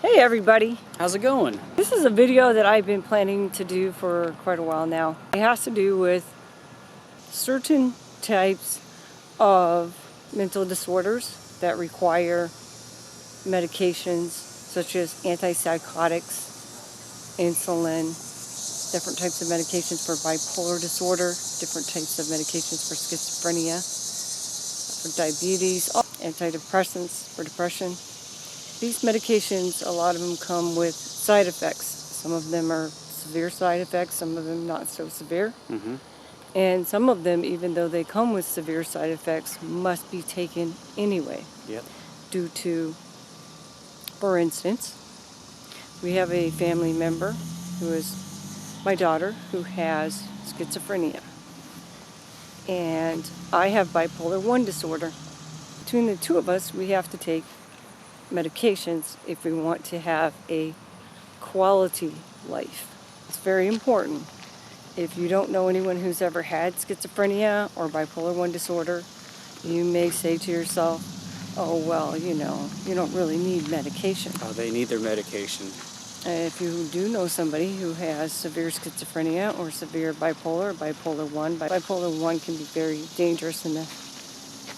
Hey everybody! How's it going? This is a video that I've been planning to do for quite a while now. It has to do with certain types of mental disorders that require medications such as antipsychotics, insulin, different types of medications for bipolar disorder, different types of medications for schizophrenia, for diabetes, antidepressants for depression. These medications, a lot of them come with side effects. Some of them are severe side effects, some of them not so severe. And some of them, even though they come with severe side effects, must be taken anyway. Due to, for instance, we have a family member who is my daughter who has schizophrenia. And I have bipolar 1 disorder. Between the two of us, we have to take medications if we want to have a quality life. It's very important. If you don't know anyone who's ever had schizophrenia or bipolar 1 disorder, you may say to yourself, oh well, you don't really need medication. Oh, they need their medication. If you do know somebody who has severe schizophrenia or severe bipolar 1, bipolar 1 can be very dangerous in the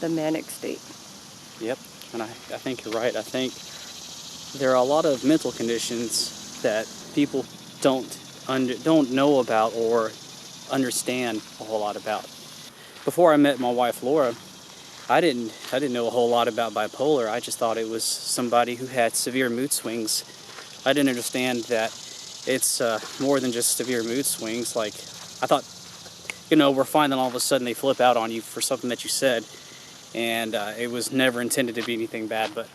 manic state. Yep, and I think you're right. I think there are a lot of mental conditions that people don't know about or understand a whole lot about. Before I met my wife Laura, I didn't know a whole lot about bipolar. I just thought it was somebody who had severe mood swings. I didn't understand that it's more than just severe mood swings. Like, I thought, we're fine, then all of a sudden they flip out on you for something that you said, and it was never intended to be anything bad, but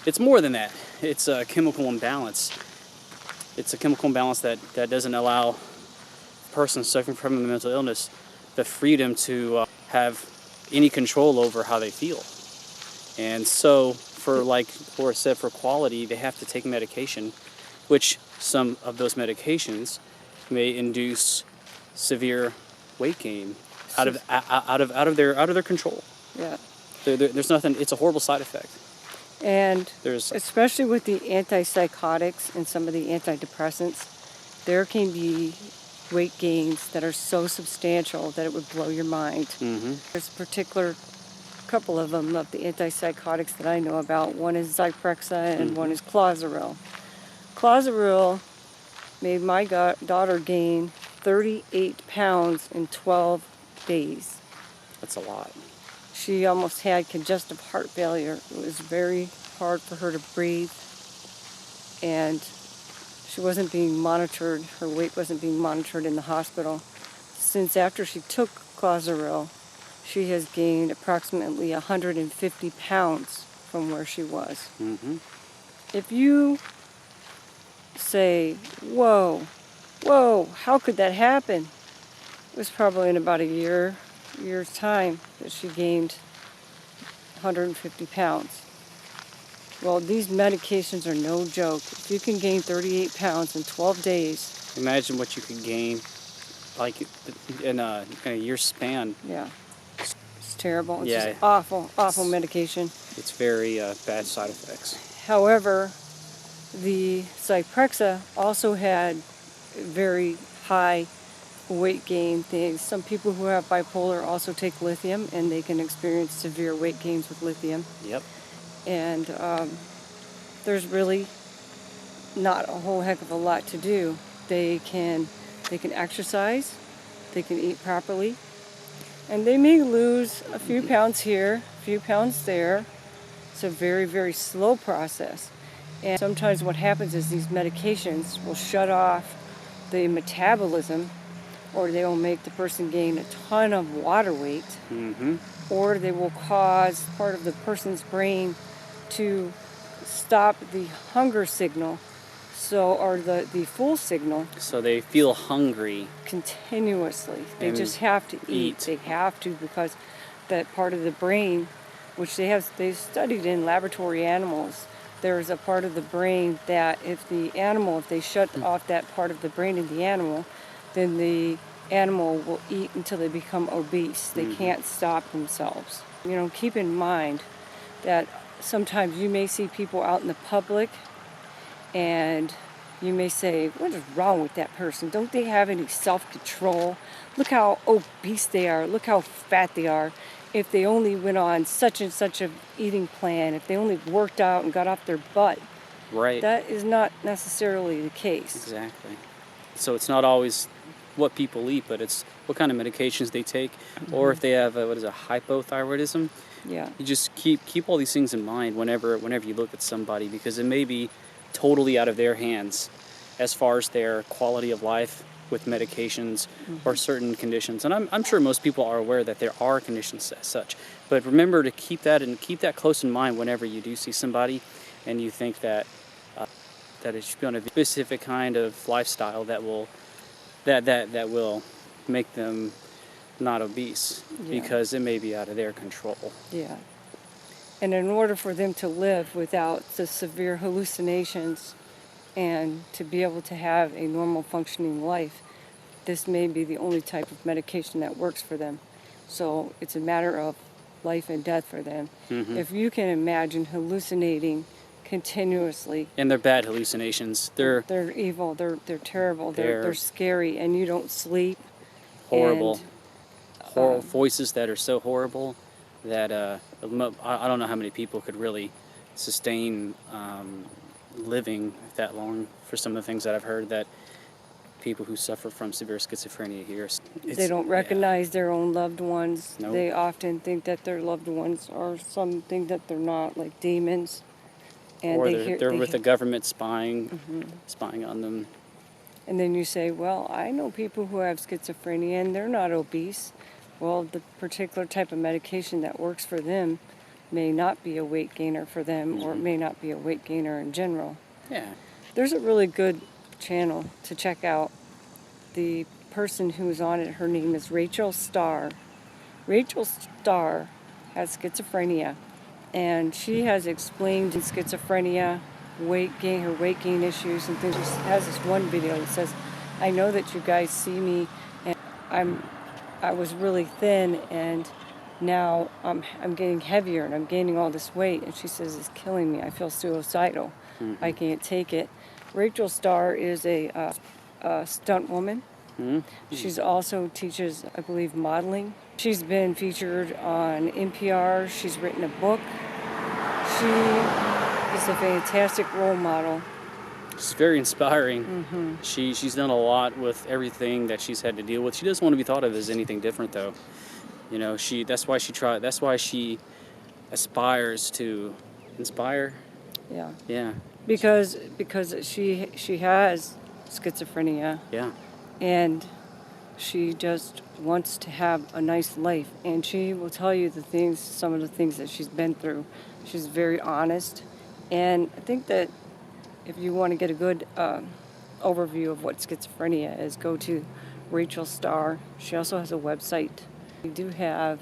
it's more than that. It's a chemical imbalance. It's a chemical imbalance that doesn't allow a person suffering from a mental illness the freedom to have any control over how they feel. And so, for, like Laura said, for quality, they have to take medication, which some of those medications may induce severe weight gain out of their control. Yeah. There's nothing. It's a horrible side effect. And especially with the antipsychotics and some of the antidepressants, there can be weight gains that are so substantial that it would blow your mind. There's a particular couple of them of the antipsychotics that I know about. One is Zyprexa and one is Clozaril. Clozaril made my daughter gain 38 pounds in 12 days. That's a lot. She almost had congestive heart failure. It was very hard for her to breathe, and she wasn't being monitored. Her weight wasn't being monitored in the hospital. Since after she took Clozaril, she has gained approximately 150 pounds from where she was. If you say, whoa, how could that happen? It was probably in about a year's time that she gained 150 pounds. Well, these medications are no joke. If you can gain 38 pounds in 12 days... Imagine what you could gain, like, in a year's span. Yeah. It's terrible. It's Yeah. just awful medication. It's very bad side effects. However, the Zyprexa also had very high weight gain things. Some people who have bipolar also take lithium, and they can experience severe weight gains with lithium. Yep. And there's really not a whole heck of a lot to do. They can exercise, they can eat properly, and they may lose a few pounds here, a few pounds there. It's a very, very slow process. And sometimes what happens is these medications will shut off the metabolism, or they will make the person gain a ton of water weight, or they will cause part of the person's brain to stop the hunger signal, or the full signal. So they feel hungry continuously. They just have to eat. They have to, because that part of the brain, which they studied in laboratory animals, there's a part of the brain that if they shut off that part of the brain in the animal, then the animal will eat until they become obese. They can't stop themselves. Keep in mind that sometimes you may see people out in the public And you may say, what is wrong with that person? Don't they have any self-control? Look how obese they are. Look how fat they are. If they only went on such and such a eating plan, if they only worked out and got off their butt, Right. that is not necessarily the case. Exactly. So it's not always what people eat, but it's what kind of medications they take, or if they have a hypothyroidism. Yeah. You just keep all these things in mind whenever you look at somebody, because it may be totally out of their hands as far as their quality of life with medications or certain conditions. And I'm sure most people are aware that there are conditions as such. But remember to keep that close in mind whenever you do see somebody and you think that that it should be on a specific kind of lifestyle that will make them not obese, Yeah. because it may be out of their control. Yeah. And in order for them to live without the severe hallucinations and to be able to have a normal functioning life, this may be the only type of medication that works for them. So it's a matter of life and death for them. If you can imagine hallucinating continuously, And they're bad hallucinations. They're evil, they're terrible, They're- they're scary, and you don't sleep. horrible. And, Voices that are so horrible that I don't know how many people could really sustain living that long for some of the things that I've heard that people who suffer from severe schizophrenia hear. They don't recognize their own loved ones. Nope. They often think that their loved ones are something that they're not, like demons. And Or they they're hear, with the government spying on them. and then you say, well, I know people who have schizophrenia and they're not obese. Well, the particular type of medication that works for them may not be a weight gainer for them, or it may not be a weight gainer in general. Yeah. There's a really good channel to check out. The person who's on it, her name is Rachel Starr. Rachel Starr has schizophrenia, and she has explained schizophrenia, her weight gain issues and things. She has this one video that says, I know that you guys see me, and I was really thin, and now I'm getting heavier and I'm gaining all this weight. And she says, it's killing me. I feel suicidal. I can't take it. Rachel Starr is a stunt woman. She's also teaches, I believe, modeling. She's been featured on NPR. She's written a book. She is a fantastic role model. She's very inspiring. She's done a lot with everything that she's had to deal with. She doesn't want to be thought of as anything different, though. You know, that's why she aspires to inspire. Yeah. Yeah. Because she has schizophrenia, Yeah. and she just wants to have a nice life, and she will tell you some of the things that she's been through. She's very honest, and I think that if you want to get a good overview of what schizophrenia is, go to Rachel Starr. She also has a website. We do have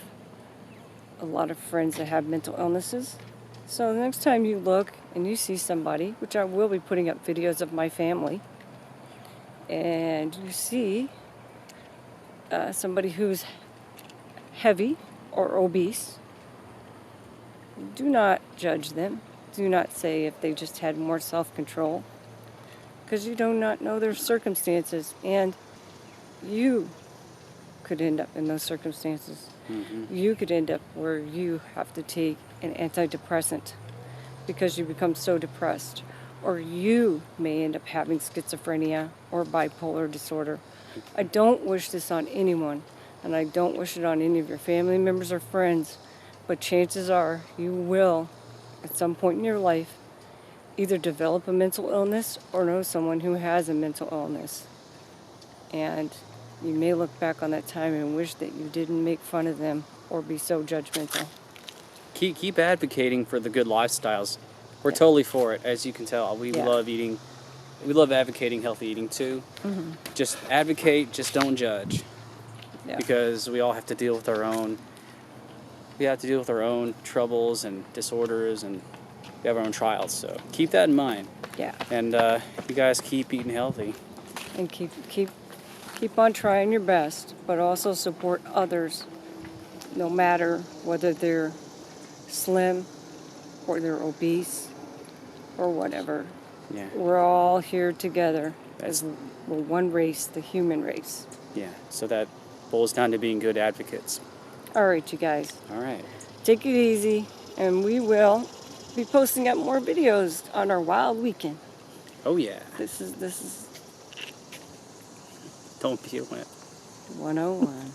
a lot of friends that have mental illnesses. So the next time you look and you see somebody, which I will be putting up videos of my family, and you see somebody who's heavy or obese, do not judge them. Do not say if they just had more self-control, because you do not know their circumstances, and you could end up in those circumstances. You could end up where you have to take an antidepressant because you become so depressed, or you may end up having schizophrenia or bipolar disorder. I don't wish this on anyone, and I don't wish it on any of your family members or friends, but chances are you will, at some point in your life, either develop a mental illness or know someone who has a mental illness. And you may look back on that time and wish that you didn't make fun of them or be so judgmental. Keep advocating for the good lifestyles. We're totally for it, as you can tell. We love eating. We love advocating healthy eating too. Just advocate, just don't judge. Yeah. Because we all have to deal with our own. We have to deal with our own troubles and disorders, and we have our own trials. So keep that in mind. Yeah. And you guys keep eating healthy. And keep on trying your best, but also support others, no matter whether they're slim or they're obese or whatever. Yeah. We're all here together That's- as we're one race, the human race. Yeah. So that boils down to being good advocates. All right, you guys, All right. take it easy, and we will be posting up more videos on our wild weekend. Oh yeah. This is Don't be a wimp. 101.